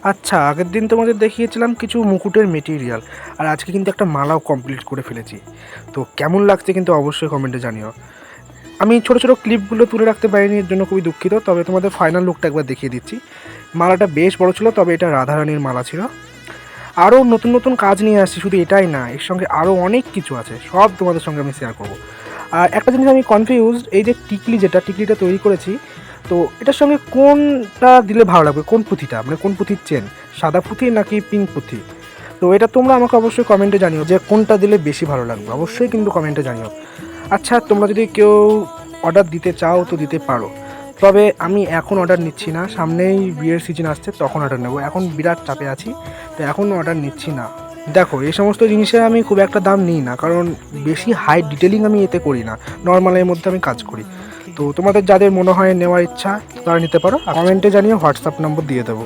আচ্ছা, আগের দিন তোমাদের দেখিয়েছিলাম কিছু মুকুটের মেটেরিয়াল, আর আজকে কিন্তু একটা মালাও কমপ্লিট করে ফেলেছি। তো কেমন লাগছে কিন্তু অবশ্যই কমেন্টে জানিও। আমি ছোটো ছোটো ক্লিপগুলো তুলে রাখতে পারিনি, এর জন্য খুবই দুঃখিত। তবে তোমাদের ফাইনাল লুকটা একবার দেখিয়ে দিচ্ছি। মালাটা বেশ বড় ছিল, তবে এটা রাধারানীর মালা ছিল। আরও নতুন নতুন কাজ নিয়ে আসছি, শুধু এটাই না, এর সঙ্গে আরও অনেক কিছু আছে, সব তোমাদের সঙ্গে আমি শেয়ার করবো। আর একটা জিনিস আমি কনফিউজড, এই যে টিকলিটা তৈরি করেছি, তো এটার সঙ্গে কোনটা দিলে ভালো লাগবে, কোন পুঁথিটা, মানে কোন পুঁথির চেন, সাদা পুঁথি নাকি পিঙ্ক পুঁথি? তো এটা তোমরা আমাকে অবশ্যই কমেন্টে জানিও যে কোনটা দিলে বেশি ভালো লাগবে, অবশ্যই কিন্তু কমেন্টে জানিও। আচ্ছা, তোমরা যদি কেউ অর্ডার দিতে চাও তো দিতে পারো, তবে আমি এখন অর্ডার নিচ্ছি না, সামনেই বিয়ের সিজন আসছে, তখন অর্ডার নেবো। এখন বিরাট চাপে আছি, তো এখন অর্ডার নিচ্ছি না। দেখো, এই সমস্ত জিনিসের আমি খুব একটা দাম নিই না, কারণ বেশি হাই ডিটেলিং আমি এতে করি না, নর্মালের মধ্যে আমি কাজ করি। তো তোমাদের যাদের মনে হয় নেওয়ার ইচ্ছা তারা নিতে পারো, কমেন্টে জানিয়ে হোয়াটসঅ্যাপ নম্বর দিয়ে দেবো।